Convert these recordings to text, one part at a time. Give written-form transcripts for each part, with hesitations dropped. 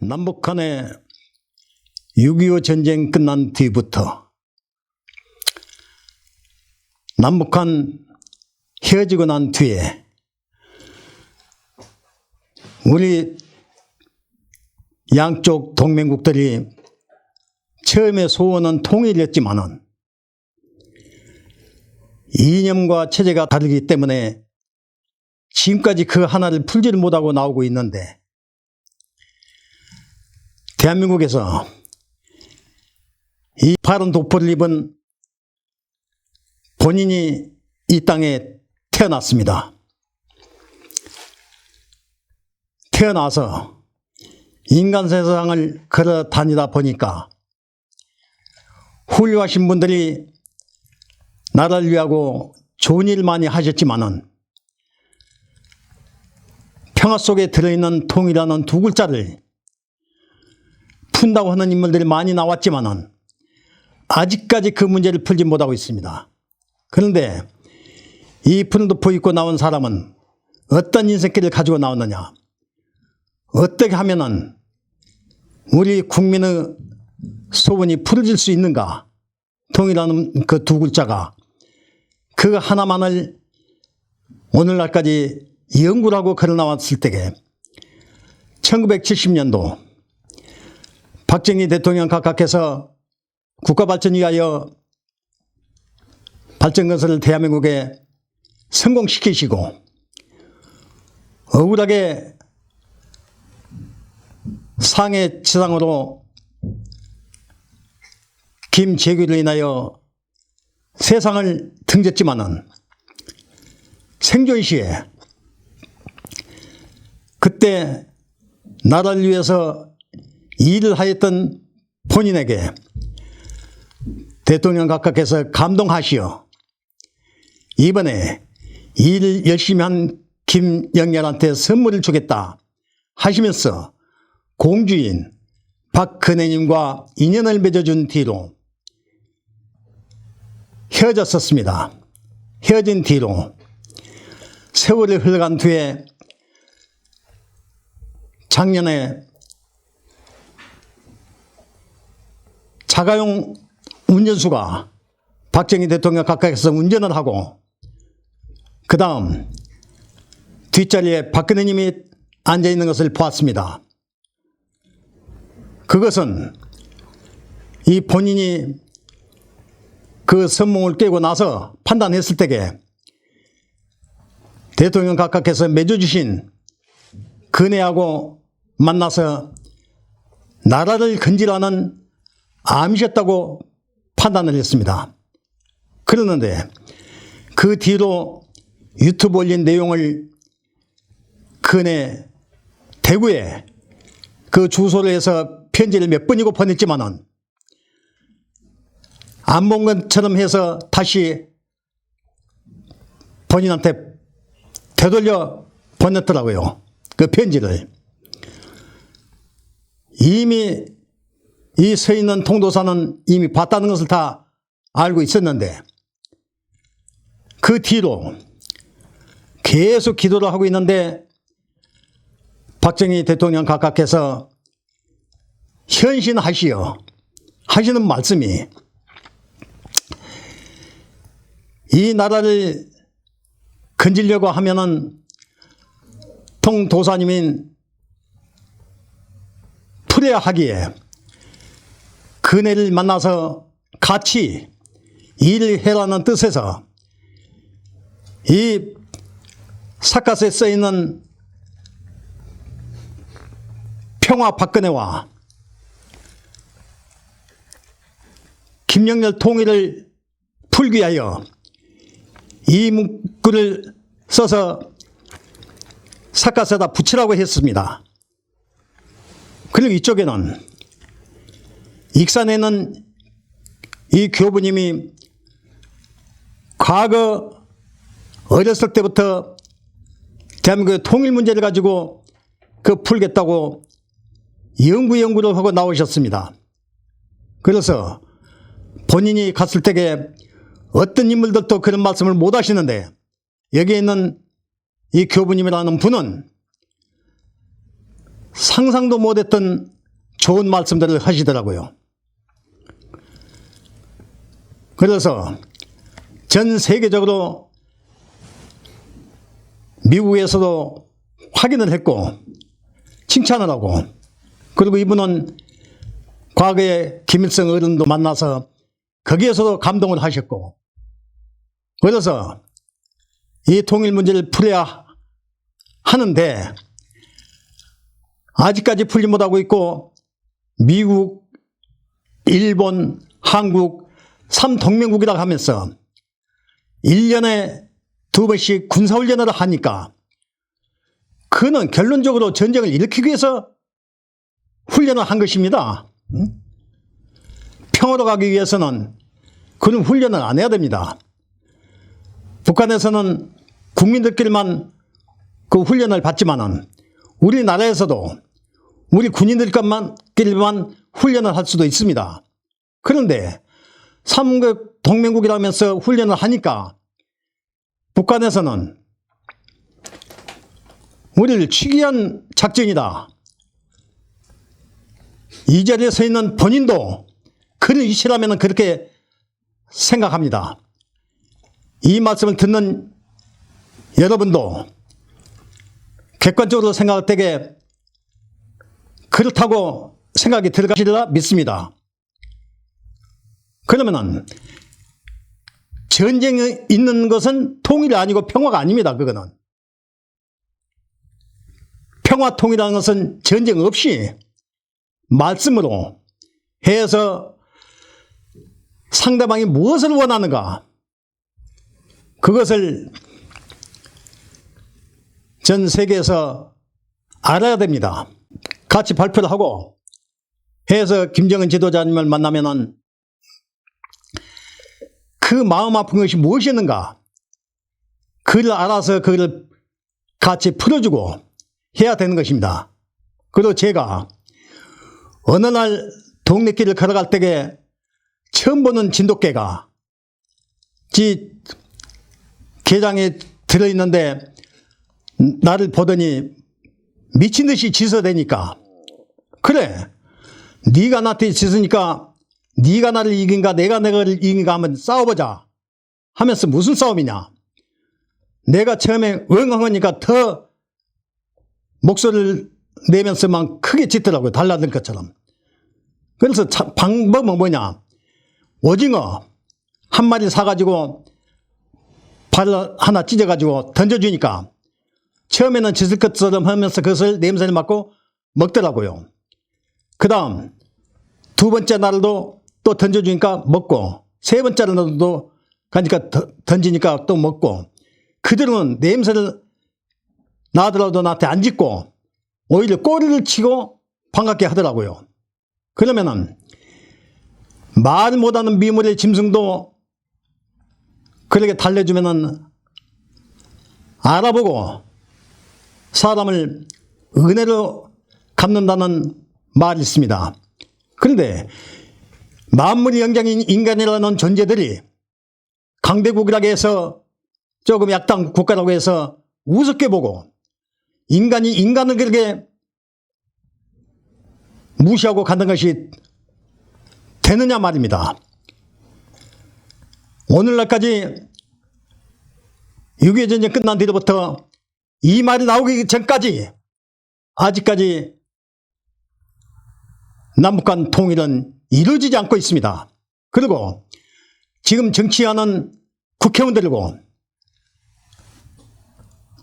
남북한의 6.25 전쟁 끝난 뒤부터 남북한 헤어지고 난 뒤에 우리 양쪽 동맹국들이 처음에 소원은 통일이었지만은 이념과 체제가 다르기 때문에 지금까지 그 하나를 풀지를 못하고 나오고 있는데, 대한민국에서 이 파란 도포를 입은 본인이 이 땅에 태어났습니다. 태어나서 인간 세상을 걸어 다니다 보니까 훌륭하신 분들이 나라를 위하고 좋은 일 많이 하셨지만은 평화 속에 들어있는 통이라는 두 글자를 푼다고 하는 인물들이 많이 나왔지만은 아직까지 그 문제를 풀지 못하고 있습니다. 그런데 이 푸른 도포 입고 나온 사람은 어떤 인생길을 가지고 나왔느냐, 어떻게 하면은 우리 국민의 소원이 풀어질 수 있는가, 통이라는 그 두 글자가, 그 하나만을 오늘날까지 연구를 하고 걸어 나왔을 때에 1970년도 박정희 대통령 각각해서 국가발전 위하여 발전건설을 대한민국에 성공시키시고, 억울하게 상해 지상으로 김재규로 인하여 세상을 등졌지만은 생존시에 그때 나라를 위해서 일을 하였던 본인에게 대통령 각각해서 감동하시어 이번에 일을 열심히 한 김영렬한테 선물을 주겠다 하시면서 공주인 박근혜님과 인연을 맺어준 뒤로 헤어졌었습니다. 헤어진 뒤로 세월이 흘러간 뒤에 작년에 자가용 운전수가 박정희 대통령 각각에서 운전을 하고, 그 다음 뒷자리에 박근혜님이 앉아있는 것을 보았습니다. 그것은 이 본인이 그 선몽을 깨고 나서 판단했을 때에 대통령 각각에서 맺어주신 근혜하고 만나서 나라를 건질하는 암이셨다고 판단을 했습니다. 그러는데 그 뒤로 유튜브 올린 내용을 근혜 대구에 그 주소를 해서 편지를 몇 번이고 보냈지만은 안 본 것처럼 해서 다시 본인한테 되돌려 보냈더라고요. 그 편지를. 이미 이 서 있는 통도사는 이미 봤다는 것을 다 알고 있었는데, 그 뒤로 계속 기도를 하고 있는데 박정희 대통령 각각해서 현신하시어 하시는 말씀이, 이 나라를 건지려고 하면은 통도사님인 풀어야 하기에 근혜를 만나서 같이 일을 해라는 뜻에서 이 삿갓에 써있는 평화 박근혜와 김영렬 통일을 풀기 위하여 이 문구를 써서 삿갓에다 붙이라고 했습니다. 그리고 이쪽에는 익산에는 이 교부님이 과거 어렸을 때부터 대한민국의 통일 문제를 가지고 그 풀겠다고 연구를 하고 나오셨습니다. 그래서 본인이 갔을 때에 어떤 인물들도 그런 말씀을 못 하시는데, 여기에 있는 이 교부님이라는 분은 상상도 못했던 좋은 말씀들을 하시더라고요. 그래서 전 세계적으로 미국에서도 확인을 했고 칭찬을 하고, 그리고 이분은 과거에 김일성 어른도 만나서 거기에서도 감동을 하셨고, 그래서 이 통일 문제를 풀어야 하는데 아직까지 풀지 못하고 있고, 미국, 일본, 한국 3동맹국이라고 하면서 1년에 2번씩 군사훈련을 하니까 그는 결론적으로 전쟁을 일으키기 위해서 훈련을 한 것입니다. 평화로 가기 위해서는 그런 훈련을 안 해야 됩니다. 북한에서는 국민들끼리만 그 훈련을 받지만은 우리나라에서도 우리 군인들끼리만 훈련을 할 수도 있습니다. 그런데 3국 동맹국이라면서 훈련을 하니까 북한에서는 우리를 치기 위한 작전이다. 이 자리에 서 있는 본인도 그런 이치라면 그렇게 생각합니다. 이 말씀을 듣는 여러분도 객관적으로 생각할 때에 그렇다고 생각이 들어가시리라 믿습니다. 그러면은 전쟁이 있는 것은 통일이 아니고 평화가 아닙니다. 그거는 평화 통일이라는 것은 전쟁 없이 말씀으로 해서 상대방이 무엇을 원하는가, 그것을 전 세계에서 알아야 됩니다. 같이 발표를 하고 해서 김정은 지도자님을 만나면은 그 마음 아픈 것이 무엇이었는가, 그를 알아서 그를 같이 풀어주고 해야 되는 것입니다. 그리고 제가 어느 날 동네길을 걸어갈 때에 처음 보는 진돗개가 지 개장에 들어있는데 나를 보더니 미친 듯이 짖어대니까, 그래, 네가 나한테 짖으니까 네가 나를 이긴가 내가 너를 이긴가 한번 싸워보자 하면서, 무슨 싸움이냐, 내가 처음에 응응하니까 더 목소리를 내면서만 크게 짖더라고요. 달라든 것처럼. 그래서 방법은 뭐냐, 오징어 한 마리 사가지고 발을 하나 찢어가지고 던져주니까 처음에는 짖을 것처럼 하면서 그것을 냄새를 맡고 먹더라고요. 그 다음 두 번째 날도 또 던져주니까 먹고, 세 번째 날도 가니까 던지니까 또 먹고, 그들은 냄새를 나더라도 나한테 안 짖고 오히려 꼬리를 치고 반갑게 하더라고요. 그러면은 말 못하는 미물의 짐승도 그렇게 달래주면은 알아보고 사람을 은혜로 갚는다는 말이 있습니다. 그런데 만물이 영장인 인간이라는 존재들이 강대국이라고 해서 조금 약당 국가라고 해서 우습게 보고 인간이 인간을 그렇게 무시하고 가는 것이 되느냐 말입니다. 오늘날까지 6.25 전쟁 끝난 뒤로부터 이 말이 나오기 전까지 아직까지 남북한 통일은 이루어지지 않고 있습니다. 그리고 지금 정치하는 국회의원들이고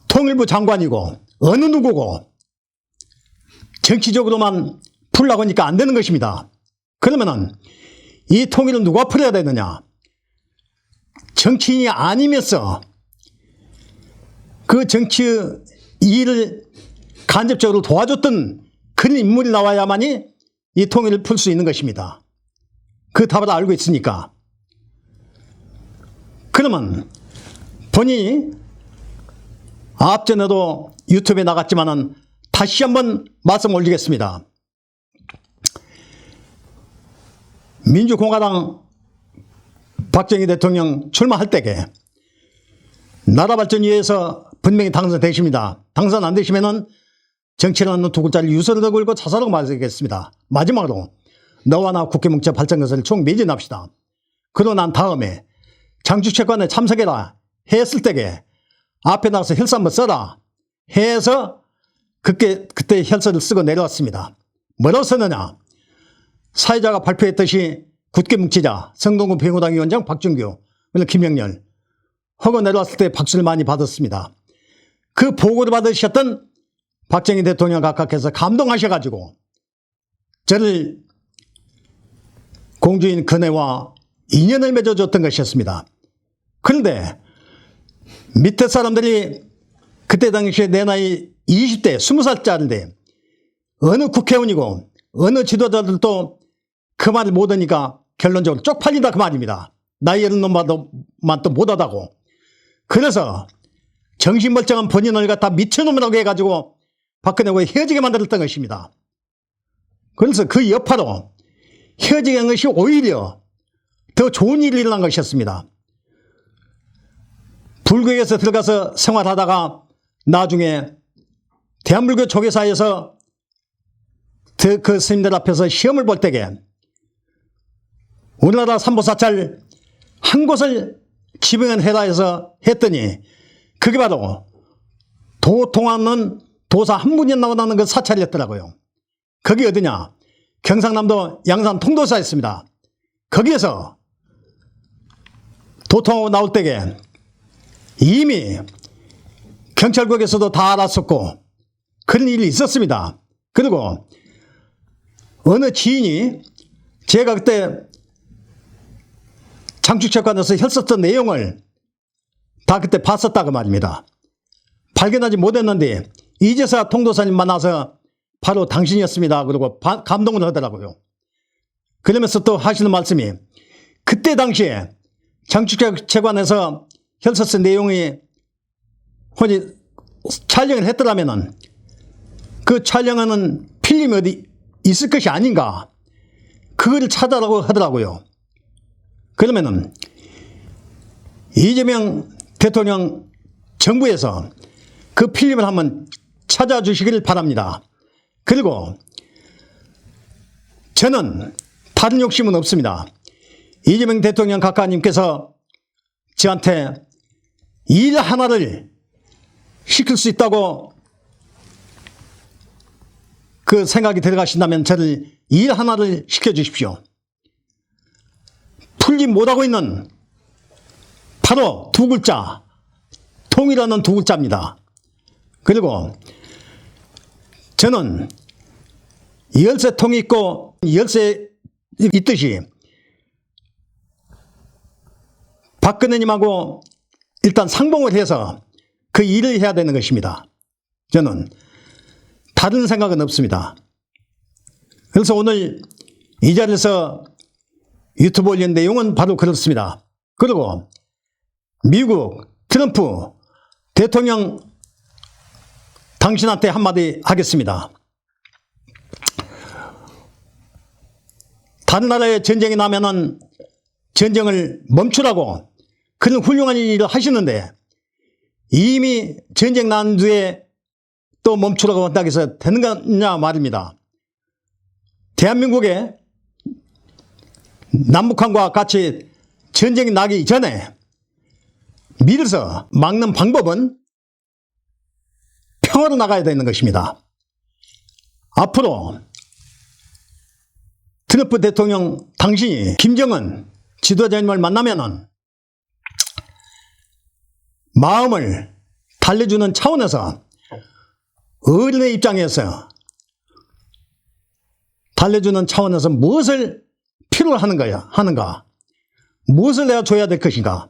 통일부 장관이고 어느 누구고 정치적으로만 풀라고 하니까 안 되는 것입니다. 그러면은 이 통일은 누가 풀어야 되느냐? 정치인이 아니면서 그 정치 일을 간접적으로 도와줬던 그런 인물이 나와야만이 이 통일을 풀 수 있는 것입니다. 그 답을 알고 있으니까. 그러면 본인이 앞전에도 유튜브에 나갔지만은 다시 한번 말씀 올리겠습니다. 민주공화당 박정희 대통령 출마할 때에 나라 발전 위해서 분명히 당선되십니다. 당선 안 되시면은 정치라는 두 글자를 유서를 걸고 자살하고 말하겠습니다. 마지막으로 너와 나 국회문체 발전 것을 총 매진합시다. 그러고 난 다음에 장주체관에 참석해라 했을 때에 앞에 나가서 혈서 한번 써라 해서 그때 혈서를 쓰고 내려왔습니다. 뭐라고 썼느냐? 사회자가 발표했듯이 굳게 뭉치자 성동구 병우당 위원장 박준규 그리고 김영렬 하고 내려왔을 때 박수를 많이 받았습니다. 그 보고를 받으셨던 박정희 대통령 각하께서 감동하셔가지고 저를 공주인 근혜와 인연을 맺어줬던 것이었습니다. 그런데 밑에 사람들이 그때 당시에 내 나이 20대 20살짜리인데 어느 국회의원이고 어느 지도자들도 그 말을 못하니까 결론적으로 쪽팔린다 그 말입니다. 나이 어린 놈만 또 못하다고. 그래서 정신멀쩡한 본인을 갖다 미친놈이라고 해가지고 박근혜와 헤어지게 만들었던 것입니다. 그래서 그 여파로 헤어지게 한 것이 오히려 더 좋은 일이 일어난 것이었습니다. 불교에서 들어가서 생활하다가 나중에 대한불교 조계사에서 그 스님들 앞에서 시험을 볼 때에 우리나라 삼보사찰 한 곳을 지명해라 해서 했더니 그게 바로 도통하는 도사 한 분이 나오는 그 사찰이었더라고요. 거기 어디냐? 경상남도 양산 통도사였습니다. 거기에서 도통하고 나올 때에 이미 경찰국에서도 다 알았었고 그런 일이 있었습니다. 그리고 어느 지인이 제가 그때 장축체관에서 혈서던 내용을 다 그때 봤었다고 말입니다. 발견하지 못했는데 이제서 통도사님 만나서 바로 당신이었습니다. 그리고 감동을 하더라고요. 그러면서 또 하시는 말씀이 그때 당시에 장축체관에서 혈서 쓴 내용이 혹시 촬영을 했더라면은 그 촬영하는 필름이 어디 있을 것이 아닌가 그걸 찾아라고 하더라고요. 그러면은 이재명 대통령 정부에서 그 필름을 한번 찾아주시길 바랍니다. 그리고 저는 다른 욕심은 없습니다. 이재명 대통령 각하님께서 저한테 일 하나를 시킬 수 있다고 그 생각이 들어가신다면 저를 일 하나를 시켜주십시오. 풀지 못하고 있는 바로 두 글자, 통이라는 두 글자입니다. 그리고 저는 열쇠통이 있고 열쇠 있듯이 박근혜님하고 일단 상봉을 해서 그 일을 해야 되는 것입니다. 저는 다른 생각은 없습니다. 그래서 오늘 이 자리에서 유튜브 올린 내용은 바로 그렇습니다. 그리고 미국 트럼프 대통령 당신한테 한마디 하겠습니다. 다른 나라에 전쟁이 나면은 전쟁을 멈추라고 그런 훌륭한 일을 하시는데 이미 전쟁 난 뒤에 또 멈추라고 한다고 해서 되는 거냐 말입니다. 대한민국에 남북한과 같이 전쟁이 나기 전에 밀어서 막는 방법은 평화로 나가야 되는 것입니다. 앞으로 트럼프 대통령 당신이 김정은 지도자님을 만나면은 마음을 달래주는 차원에서 어른의 입장에서 달래주는 차원에서 무엇을 필요로 하는가 무엇을 내가 줘야 될 것인가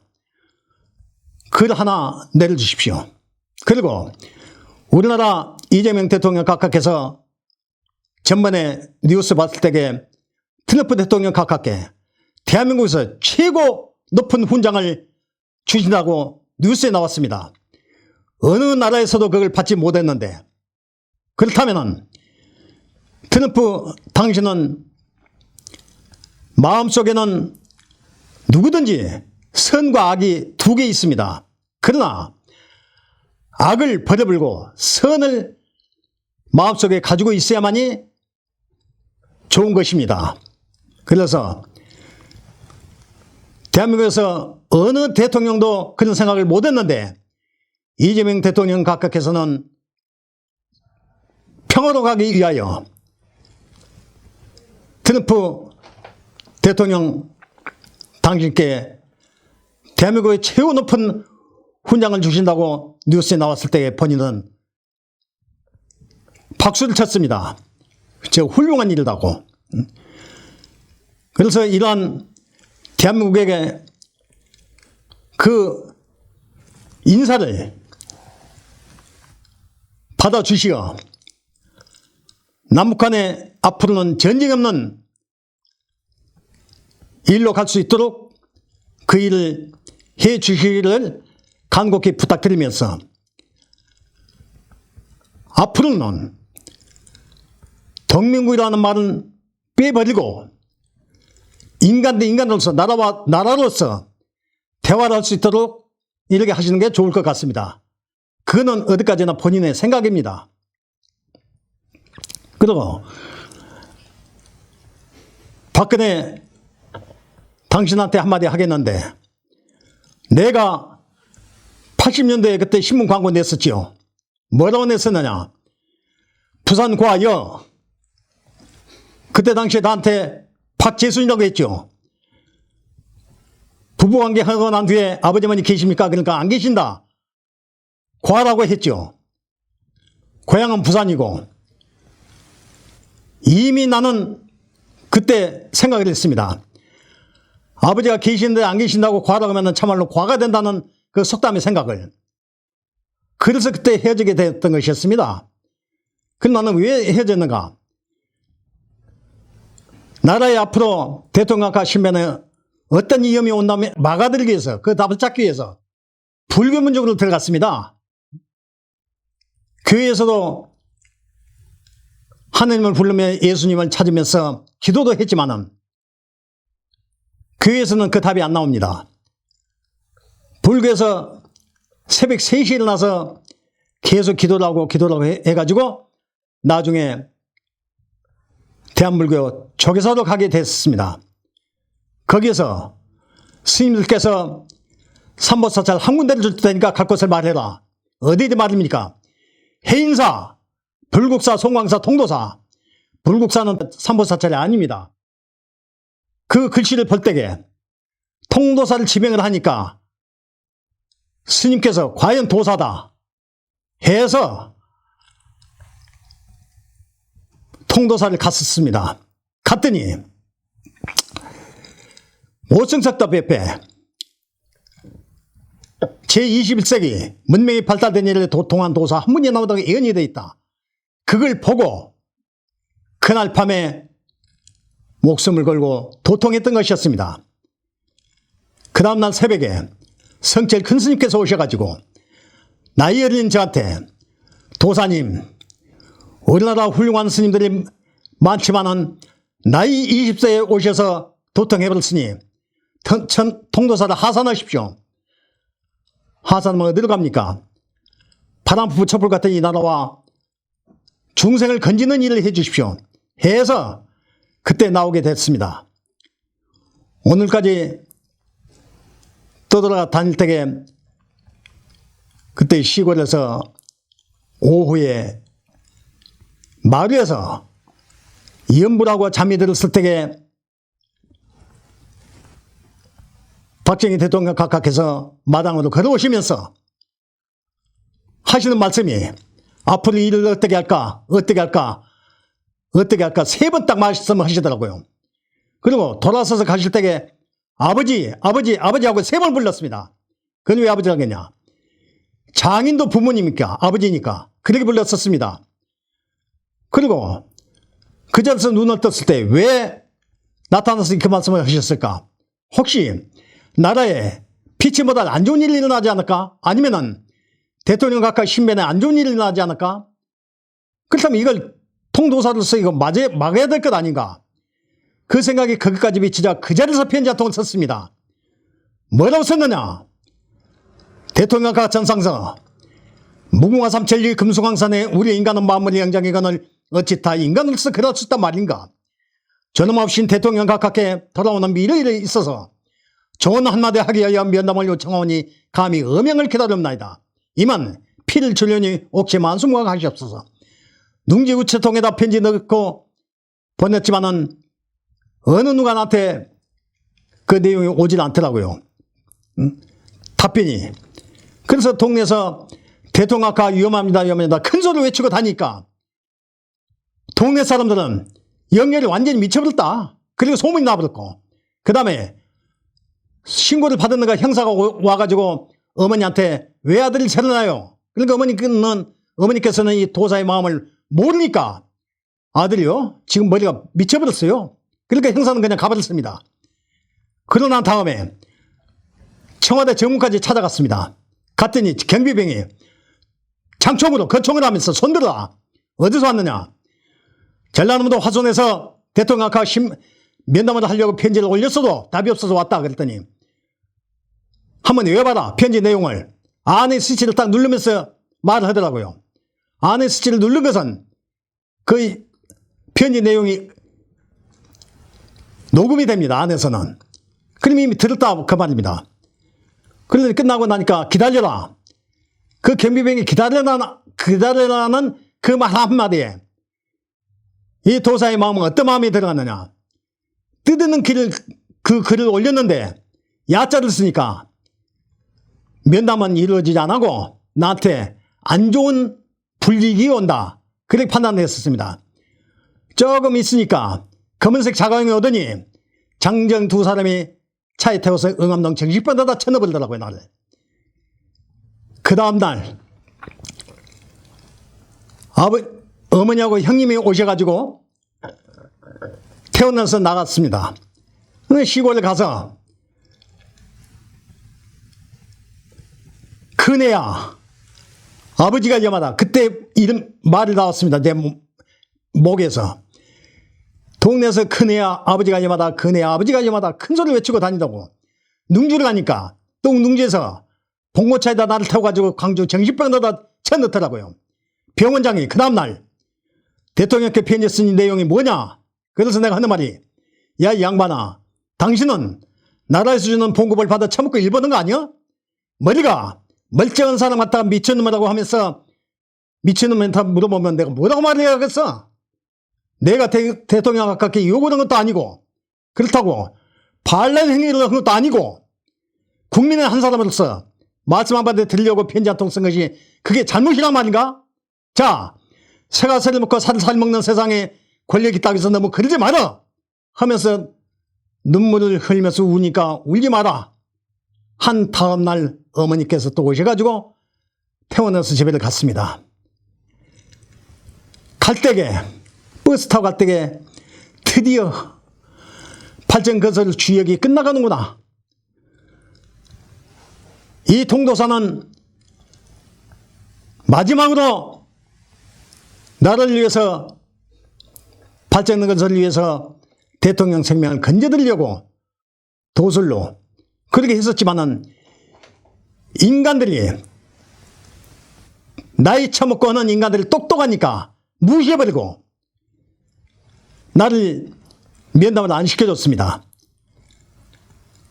글 하나 내려주십시오. 그리고 우리나라 이재명 대통령 각하께서 전번에 뉴스 봤을 때에 트럼프 대통령 각하께 대한민국에서 최고 높은 훈장을 주신다고 뉴스에 나왔습니다. 어느 나라에서도 그걸 받지 못했는데 그렇다면 트럼프 당신은 마음속에는 누구든지 선과 악이 두 개 있습니다. 그러나 악을 버려버리고 선을 마음속에 가지고 있어야만이 좋은 것입니다. 그래서 대한민국에서 어느 대통령도 그런 생각을 못했는데 이재명 대통령 각각에서는 평화로 가기 위하여 트럼프 대통령 당신께 대한민국의 최고 높은 훈장을 주신다고 뉴스에 나왔을 때 본인은 박수를 쳤습니다. 저 훌륭한 일이라고. 그래서 이러한 대한민국에게 그 인사를 받아주시어 남북 간에 앞으로는 전쟁 없는 일로 갈 수 있도록 그 일을 해 주시기를 간곡히 부탁드리면서 앞으로는 동맹국이라는 말은 빼버리고 인간 대 인간으로서 나라와 나라로서 대화를 할 수 있도록 이렇게 하시는 게 좋을 것 같습니다. 그거는 어디까지나 본인의 생각입니다. 그리고 박근혜 당신한테 한마디 하겠는데 내가 80년대에 그때 신문 광고 냈었지요. 뭐라고 냈었느냐. 부산과여 그때 당시에 나한테 박재순이라고 했죠. 부부관계 하고 난 뒤에 아버지 어머니 계십니까? 그러니까 안 계신다. 과라고 했죠. 고향은 부산이고 이미 나는 그때 생각을 했습니다. 아버지가 계시는데 안 계신다고 과라고 하면 참말로 과가 된다는 그 속담의 생각을. 그래서 그때 헤어지게 됐던 것이었습니다. 그럼 나는 왜 헤어졌는가? 나라의 앞으로 대통령과 신변에 어떤 위험이 온다면 막아들기 위해서 그 답을 찾기 위해서 불교문적으로 들어갔습니다. 교회에서도 하나님을 부르며 예수님을 찾으면서 기도도 했지만은 교회에서는 그 답이 안 나옵니다. 불교에서 새벽 3시에 일어나서 계속 기도를 하고 해가지고 나중에 대한불교 조계사로 가게 됐습니다. 거기에서 스님들께서 삼보사찰 한 군데를 줄 테니까 갈 곳을 말해라. 어디에 말입니까? 해인사, 불국사, 송광사, 통도사. 불국사는 삼보사찰이 아닙니다. 그 글씨를 볼 때에 통도사를 지명을 하니까 스님께서 과연 도사다 해서 통도사를 갔었습니다. 갔더니 오승석답 옆에 제21세기 문명이 발달된 일에 도통한 도사 한 분이 나오다가 예언이 되어 있다. 그걸 보고 그날 밤에 목숨을 걸고 도통했던 것이었습니다. 그 다음날 새벽에 성철 큰 스님께서 오셔가지고 나이 어린 저한테 도사님, 우리나라 훌륭한 스님들이 많지만은 나이 20세에 오셔서 도통해버렸으니 통도사를 하산하십시오. 하산하면 어디로 갑니까? 바람부부 촛불 같은 이 나라와 중생을 건지는 일을 해 주십시오. 해서 그때 나오게 됐습니다. 오늘까지 떠돌아 다닐 때에 그때 시골에서 오후에 마을에서 연불하고 잠이 들었을 때에 박정희 대통령 각각해서 마당으로 걸어오시면서 하시는 말씀이 앞으로 일을 어떻게 할까 세 번 딱 말씀을 하시더라고요. 그리고 돌아서서 가실 때에 아버지 하고 세 번 불렀습니다. 그건 왜 아버지라고 했냐? 장인도 부모님이니까 아버지니까 그렇게 불렀었습니다. 그리고 그 자리에서 눈을 떴을 때 왜 나타나서 그 말씀을 하셨을까? 혹시 나라에 피치보다 안 좋은 일이 일어나지 않을까? 아니면은 대통령 각각 신변에 안 좋은 일이 일어나지 않을까? 그렇다면 이걸 통도사로서 이거 막아야 될 것 아닌가? 그 생각이 거기까지 미치자 그 자리에서 편지 한 통을 썼습니다. 뭐라고 썼느냐? 대통령 각각 전상서 무궁화 삼천리 금수강산에 우리 인간은 만물의 영장이거늘 어찌 다 인간으로서 그럴 수 있단 말인가. 저놈 없인 대통령 가깝게 돌아오는 미래일에 있어서 좋은 한마디 하기 위하여 면담을 요청하오니 감히 어명을 기다렸나이다. 이만 피를 주려니 옥시 만수무강하시옵소서. 둥지 우체통에다 편지 넣고 보냈지만은 어느 누가 나한테 그 내용이 오질 않더라고요. 답변이. 그래서 동네에서 대통령 아까 위험합니다 위험합니다 큰 소리를 외치고 다니까 동네 사람들은 영열이 완전히 미쳐버렸다. 그리고 소문이 나버렸고 그 다음에 신고를 받았는가 형사가 와가지고 어머니한테 왜 아들을 찾아나요? 그러니까 어머니께서는 이 도사의 마음을 모르니까 아들이요 지금 머리가 미쳐버렸어요. 그러니까 형사는 그냥 가버렸습니다. 그러고 난 다음에 청와대 정문까지 찾아갔습니다. 갔더니 경비병이 장총으로 거총을 하면서 손들어라. 어디서 왔느냐. 전라남도 화순에서 대통령 아까 면담을 하려고 편지를 올렸어도 답이 없어서 왔다 그랬더니 한번 외워봐라. 편지 내용을. 안에 스위치를 딱 누르면서 말을 하더라고요. 안에 스위치를 누른 것은 그 편지 내용이 녹음이 됩니다. 안에서는. 그럼 이미 들었다 그 말입니다. 그런데 끝나고 나니까 기다려라. 그 경비병이 기다려라는 그 말 한마디에 이 도사의 마음은 어떤 마음이 들어갔느냐. 뜯는 그 글을 올렸는데 야자를 쓰니까 면담은 이루어지지 않고 나한테 안 좋은 불이익이 온다. 그렇게 판단했었습니다. 조금 있으니까 검은색 자가용이 오더니 장정 두 사람이 차에 태워서 응암동 정식반에다 쳐넣어버리더라고요. 나를. 그 다음날 어머니하고 형님이 오셔가지고 태어나서 나갔습니다. 시골에 가서 큰애야 아버지가 위험하다. 그때 이름 말이 나왔습니다. 내 목에서. 동네에서 큰애야 아버지가 위험하다. 큰애야 아버지가 위험하다. 큰 소리 외치고 다니다고. 능주를 가니까 또 능주에서 봉고차에다 나를 태워가지고 광주 정신병원에다 쳐넣더라고요. 병원장이 그 다음날 대통령께 편지 쓴 내용이 뭐냐. 그래서 내가 하는 말이 야 이 양반아 당신은 나라에서 주는 봉급을 받아 처먹고 일보는 거 아니야? 머리가 멀쩡한 사람 갖다가 미친놈이라고 하면서 미친놈한테 물어보면 내가 뭐라고 말해야겠어? 내가 대통령 가깝게 요구하는 것도 아니고 그렇다고 반란 행위를 한 것도 아니고 국민의 한 사람으로서 말씀 한마디 드리려고 편지 한 통 쓴 것이 그게 잘못이란 말인가? 자, 새가 새를 먹고 살을 먹는 세상에 권력이 있다고 해서 너무 그러지 마라 하면서 눈물을 흘리면서 우니까 울지 마라. 한 다음 날 어머니께서 또 오셔가지고 퇴원해서 집에 갔습니다. 갈 때게 버스 타고 갈 때게 드디어 발전건설 주역이 끝나가는구나. 이 통도사는 마지막으로 나를 위해서 발전건설을 위해서 대통령 생명을 건져드리려고 도술로 그렇게 했었지만은 인간들이 나이 처먹고 하는 인간들이 똑똑하니까 무시해버리고 나를 면담을 안 시켜줬습니다.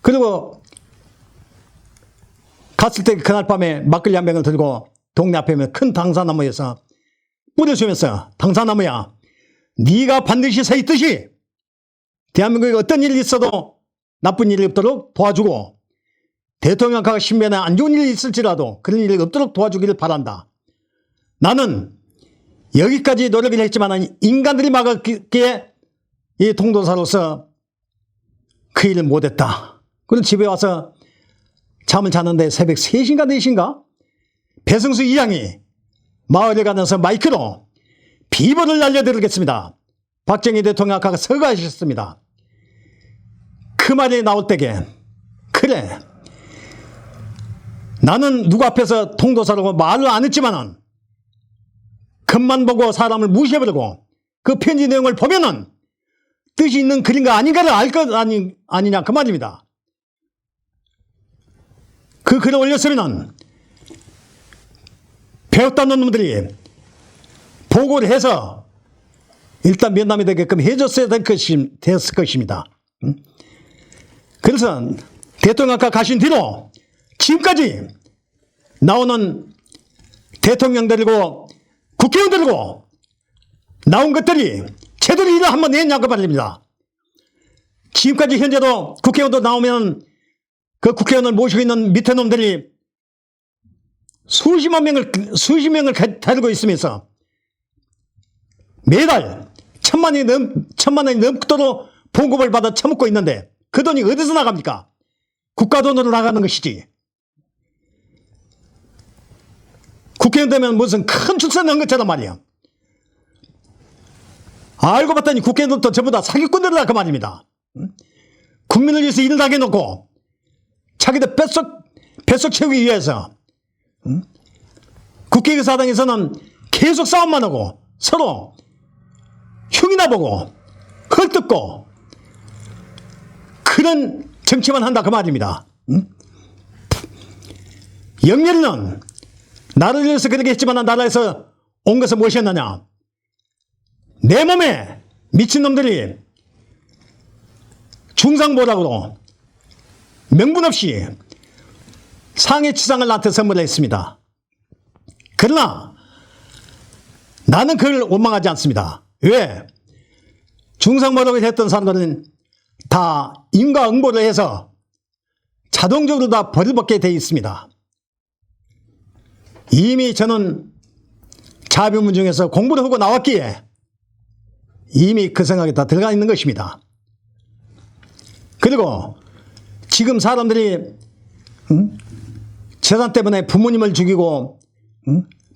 그리고 갔을 때 그날 밤에 막걸리 한 병을 들고 동네 앞에 있는 큰 당사나무에서 뿌려주면서 당사나무야 네가 반드시 서 있듯이 대한민국에 어떤 일이 있어도 나쁜 일이 없도록 도와주고 대통령과 신변에 안 좋은 일이 있을지라도 그런 일이 없도록 도와주기를 바란다. 나는 여기까지 노력을 했지만 인간들이 막았기에 이 통도사로서 그 일을 못했다. 그리고 집에 와서 잠을 자는데 새벽 3시인가 4시인가 배승수 이장이 마을에 가면서 마이크로 비번을 알려드리겠습니다. 박정희 대통령 아까 서거하셨습니다. 그 말이 나올 때게 그래 나는 누구 앞에서 통도사라고 말을 안 했지만은 겉만 보고 사람을 무시해버리고 그 편지 내용을 보면은 뜻이 있는 글인가 아닌가를 알 것 아니냐 그 말입니다. 그 글을 올렸으면은 배웠다는 놈들이 보고를 해서 일단 면담이 되게끔 해줬어야 됐을 것입니다. 그래서 대통령과 가신 뒤로 지금까지 나오는 대통령들이고 국회의원들이고 나온 것들이 제대로 일을 한번 했냐고 말입니다. 지금까지 현재도 국회의원도 나오면 그 국회의원을 모시고 있는 밑에 놈들이 수십 명을 데리고 있으면서 매달 천만 원이 넘도록 봉급을 받아 처먹고 있는데 그 돈이 어디서 나갑니까? 국가 돈으로 나가는 것이지. 국회의원 되면 무슨 큰 출세 넣은 것처럼 말이야. 알고 봤더니 국회의원들도 전부 다 사기꾼들이다 그 말입니다. 국민을 위해서 일을 하게 놓고 자기들 뱃속 채우기 위해서 국회의사당에서는 계속 싸움만 하고 서로 흉이나 보고 헐뜯고 그런 정치만 한다 그 말입니다. 영렬이는 나를 위해서 그렇게 했지만 나라에서 온 것은 무엇이었느냐? 내 몸에 미친놈들이 중상보락으로 명분 없이 상해치상을 나한테 선물했습니다. 그러나 나는 그걸 원망하지 않습니다. 왜? 중상보락을 했던 사람들은 다 인과응보를 해서 자동적으로 다 벌을 받게 되어 있습니다. 이미 저는 자비문 중에서 공부를 하고 나왔기에 이미 그 생각에 다 들어가 있는 것입니다. 그리고 지금 사람들이 재산 때문에 부모님을 죽이고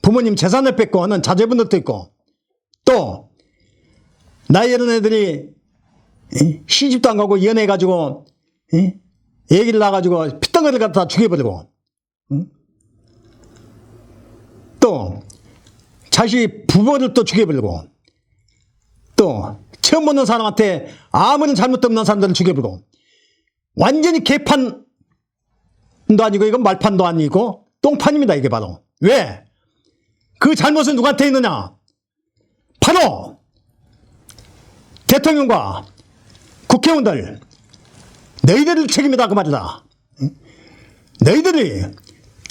부모님 재산을 뺏고 하는 자제분들도 있고 또 나이 이런 애들이 시집도 안 가고 연애해가지고 얘기를 나가지고 피덩어리를 갖다 죽여버리고 또 자식 부모를 또 죽여버리고 또 처음 보는 사람한테 아무런 잘못도 없는 사람들을 죽여버리고 완전히 개판도 아니고 이건 말판도 아니고 똥판입니다. 이게 바로. 왜? 그 잘못은 누구한테 있느냐? 바로 대통령과 국회의원들 너희들을 책임이다 그 말이다. 너희들이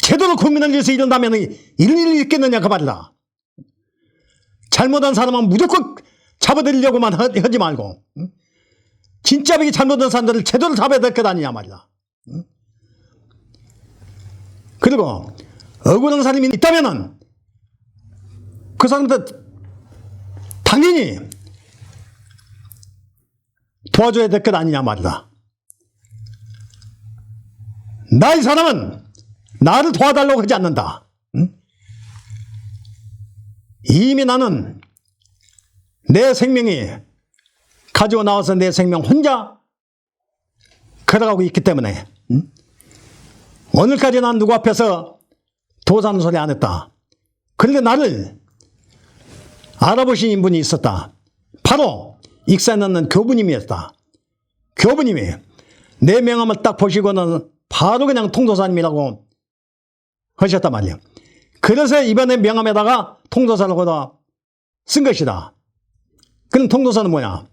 제대로 국민을 위해서 일한다면 이런 일이 있겠느냐 그 말이다. 잘못한 사람은 무조건 잡아들이려고만 하지 말고 진짜 잘못한 사람들을 제대로 잡아야 될 것 아니냐 말이다. 그리고 억울한 사람이 있다면은 그 사람들 당연히 도와줘야 될 것 아니냐 말이다. 나 이 사람은 나를 도와달라고 하지 않는다. 이미 나는 내 생명이 가지고 나와서 내 생명 혼자 걸어가고 있기 때문에 오늘까지 난 누구 앞에서 도사는 소리 안 했다. 그런데 나를 알아보신 인분이 있었다. 바로 익산에 있는 교부님이었다. 교부님이 내 명함을 딱 보시고는 바로 그냥 통도사님이라고 하셨단 말이에요. 그래서 이번에 명함에다가 통도사라고 쓴 것이다. 그럼 통도사는 뭐냐?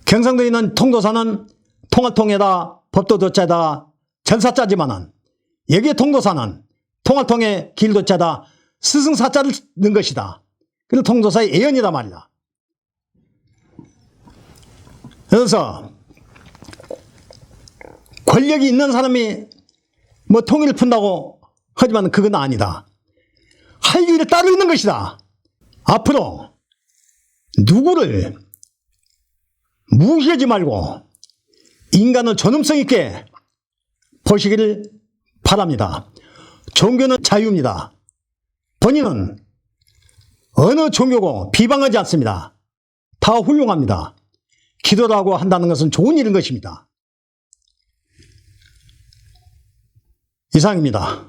경상도에 있는 통도사는 통화통에다 법도도자에다 절사자지만은 여기에 통도사는 통화통에 길도자에다 스승사자를 넣은 것이다. 그래서 통도사의 예언이다 말이다. 그래서 권력이 있는 사람이 뭐 통일을 푼다고 하지만 그건 아니다. 할 일에 따로 있는 것이다. 앞으로 누구를 무시하지 말고 인간을 존엄성 있게 보시기를 바랍니다. 종교는 자유입니다. 본인은 어느 종교고 비방하지 않습니다. 다 훌륭합니다. 기도라고 한다는 것은 좋은 일인 것입니다. 이상입니다.